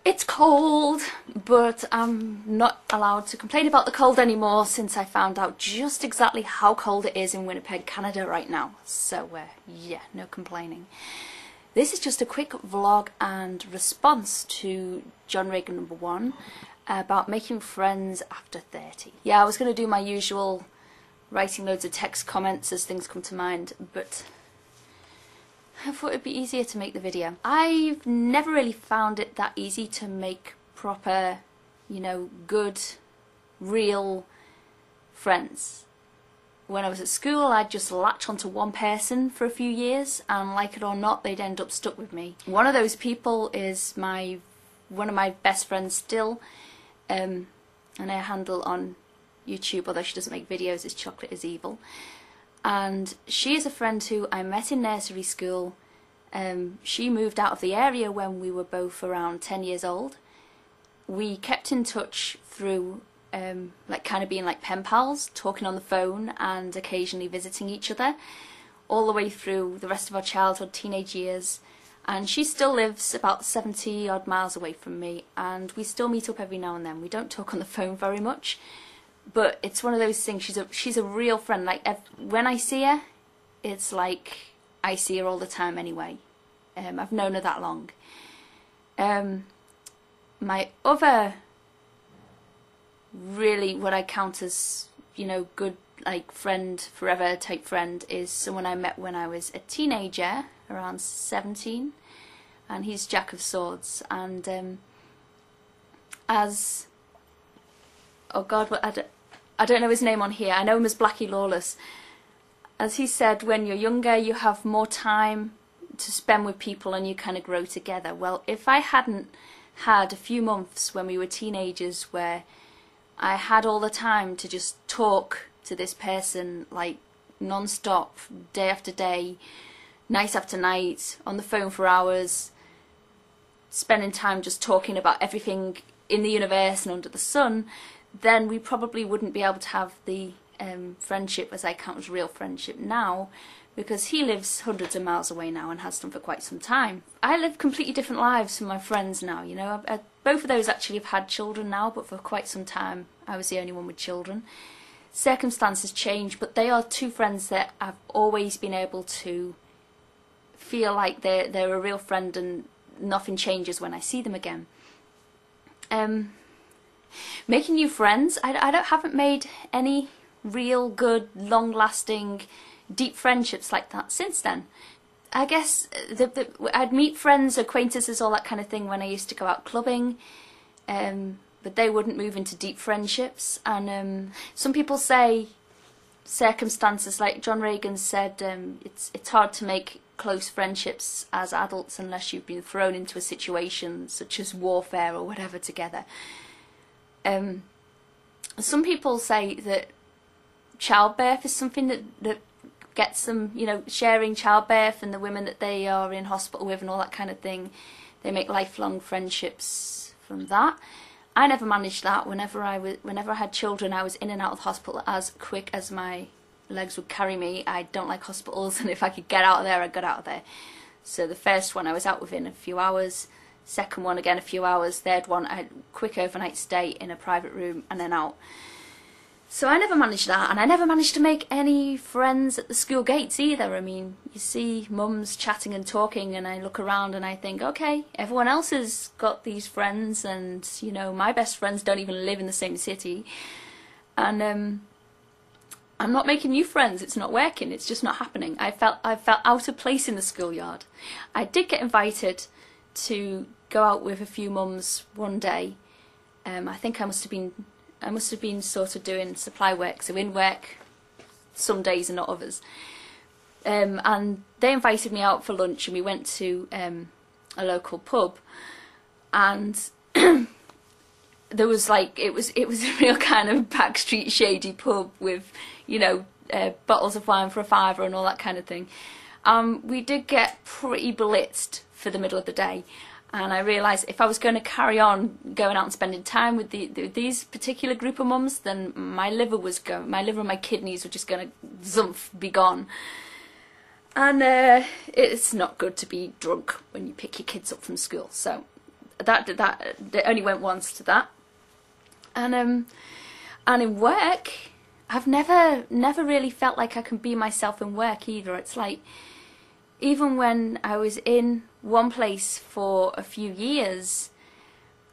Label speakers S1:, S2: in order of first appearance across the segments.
S1: It's cold, but I'm not allowed to complain about the cold anymore since I found out just exactly how cold it is in Winnipeg, Canada right now. So yeah, no complaining. This is just a quick vlog and response to John Reagan #1 about making friends after 30. Yeah, I was going to do my usual writing loads of text comments as things come to mind, but I thought it'd be easier to make the video. I've never really found it that easy to make proper, you know, good, real friends. When I was at school, I'd just latch onto one person for a few years, and like it or not, they'd end up stuck with me. One of those people is one of my best friends still, and her handle on YouTube, although she doesn't make videos, is Chocolate is Evil. And she is a friend who I met in nursery school. She moved out of the area when we were both around 10 years old. We kept in touch through like kind of being like pen pals, talking on the phone and occasionally visiting each other, all the way through the rest of our childhood, teenage years. And she still lives about 70 odd miles away from me, and we still meet up every now and then. We don't talk on the phone very much, but it's one of those things. She's a real friend. Like when I see her, it's like I see her all the time anyway. I've known her that long. My other really what I count as, you know, good, like friend forever type friend is someone I met when I was a teenager, around 17, and he's Jack of Swords. And as, oh God, I don't know his name on here. I know him as Blackie Lawless. As he said, when you're younger, you have more time to spend with people and you kind of grow together. Well, if I hadn't had a few months when we were teenagers where I had all the time to just talk to this person like non-stop, day after day, night after night, on the phone for hours, spending time just talking about everything in the universe and under the sun, then we probably wouldn't be able to have the friendship as I count as real friendship now, because he lives hundreds of miles away now and has done for quite some time. I live completely different lives from my friends now, you know. Both of those actually have had children now, but for quite some time I was the only one with children. Circumstances change, but they are two friends that I've always been able to feel like they're a real friend, and nothing changes when I see them again. Making new friends, I haven't made any real good, long-lasting, deep friendships like that since then. I guess I'd meet friends, acquaintances, all that kind of thing when I used to go out clubbing, but they wouldn't move into deep friendships. And some people say circumstances, like John Reagan said, it's hard to make close friendships as adults unless you've been thrown into a situation such as warfare or whatever together. Some people say that childbirth is something that gets them, you know, sharing childbirth and the women that they are in hospital with and all that kind of thing. They make lifelong friendships from that. I never managed that. Whenever I had children, I was in and out of hospital as quick as my legs would carry me. I don't like hospitals, and if I could get out of there, I got out of there. So the first one I was out within a few hours. Second one again a few hours. Third one I had a quick overnight stay in a private room and then out. So I never managed that, and I never managed to make any friends at the school gates either. I mean, you see mums chatting and talking, and I look around and I think, okay, everyone else has got these friends, and you know, my best friends don't even live in the same city, and I'm not making new friends. It's not working. It's just not happening. I felt out of place in the schoolyard. I did get invited to go out with a few mums one day. I think I must have been sort of doing supply work, so in work some days and not others. And they invited me out for lunch, and we went to a local pub, and there was like it was a real kind of backstreet shady pub with, you know, bottles of wine for $5 and all that kind of thing. We did get pretty blitzed for the middle of the day, and I realised if I was going to carry on going out and spending time with these particular group of mums, then my liver and my kidneys were just going to be gone. And it's not good to be drunk when you pick your kids up from school. So it only went once to that. And in work, I've never really felt like I can be myself in work either. It's like, even when I was in one place for a few years,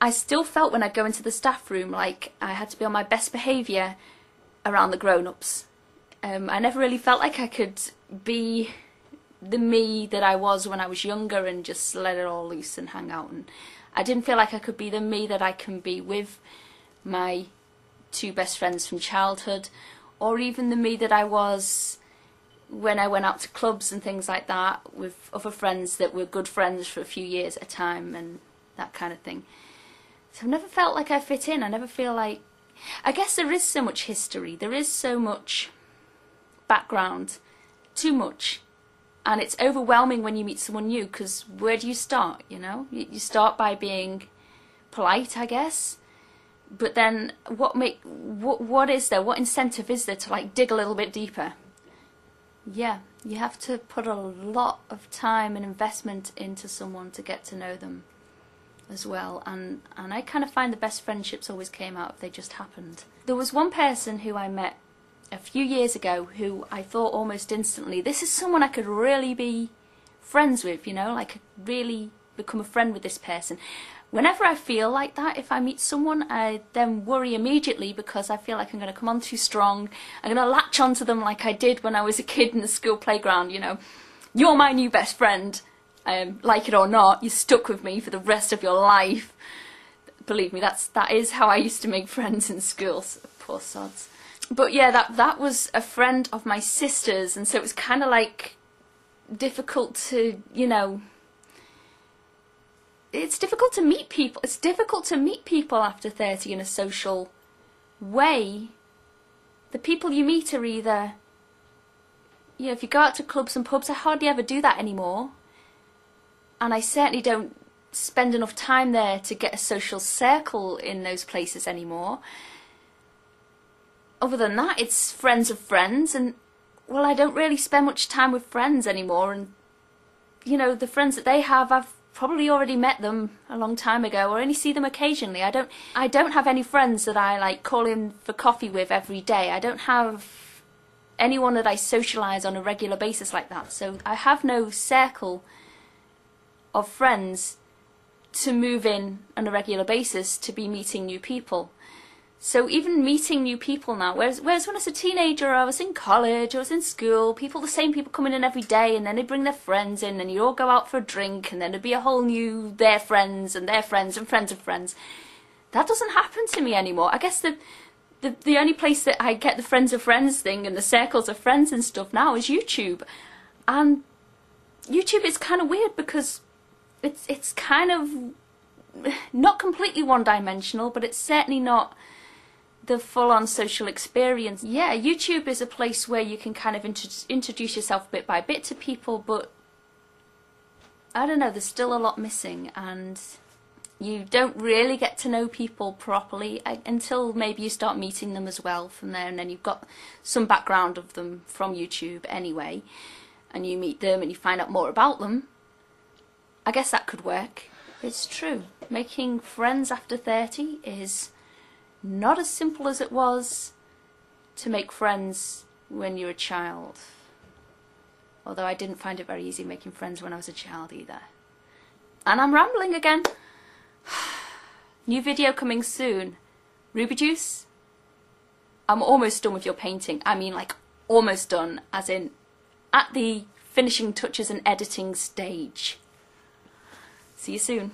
S1: I still felt when I'd go into the staff room like I had to be on my best behaviour around the grown-ups. I never really felt like I could be the me that I was when I was younger and just let it all loose and hang out. And I didn't feel like I could be the me that I can be with my two best friends from childhood, or even the me that I was when I went out to clubs and things like that with other friends that were good friends for a few years at a time and that kind of thing. So I've never felt like I fit in. I never feel like... I guess there is so much history, there is so much background, too much, and it's overwhelming when you meet someone new, because where do you start, you know? You start by being polite, I guess, but then what is there, what incentive is there to like dig a little bit deeper? Yeah, you have to put a lot of time and investment into someone to get to know them as well, and I kind of find the best friendships always came out if they just happened. There was one person who I met a few years ago who I thought almost instantly, this is someone I could really be friends with, you know, like really become a friend with this person. Whenever I feel like that, if I meet someone, I then worry immediately because I feel like I'm going to come on too strong. I'm going to latch onto them like I did when I was a kid in the school playground, you know. You're my new best friend. Like it or not, you're stuck with me for the rest of your life. Believe me, that is how I used to make friends in schools. Poor sods. But yeah, that was a friend of my sister's, and so it was kind of like difficult to, you know, it's difficult to meet people. It's difficult to meet people after 30 in a social way. The people you meet are either, you know, if you go out to clubs and pubs, I hardly ever do that anymore. And I certainly don't spend enough time there to get a social circle in those places anymore. Other than that, it's friends of friends, and, well, I don't really spend much time with friends anymore, and, you know, the friends that they have, I've probably already met them a long time ago, or only see them occasionally. I don't have any friends that I, like, call in for coffee with every day. I don't have anyone that I socialise on a regular basis like that, so I have no circle of friends to move in on a regular basis to be meeting new people. So even meeting new people now, whereas when I was a teenager, I was in college, I was in school, the same people coming in every day, and then they'd bring their friends in, and you'd all go out for a drink, and then there'd be a whole new their friends and friends and friends of friends. That doesn't happen to me anymore. I guess the only place that I get the friends of friends thing and the circles of friends and stuff now is YouTube. And YouTube is kind of weird because it's kind of not completely one-dimensional, but it's certainly not the full-on social experience. Yeah, YouTube is a place where you can kind of introduce yourself bit by bit to people, but I don't know, there's still a lot missing, and you don't really get to know people properly until maybe you start meeting them as well from there, and then you've got some background of them from YouTube anyway, and you meet them and you find out more about them. I guess that could work. It's true. Making friends after 30 is not as simple as it was to make friends when you're a child. Although I didn't find it very easy making friends when I was a child either. And I'm rambling again. New video coming soon. Ruby Juice? I'm almost done with your painting. I mean, like, almost done, as in at the finishing touches and editing stage. See you soon.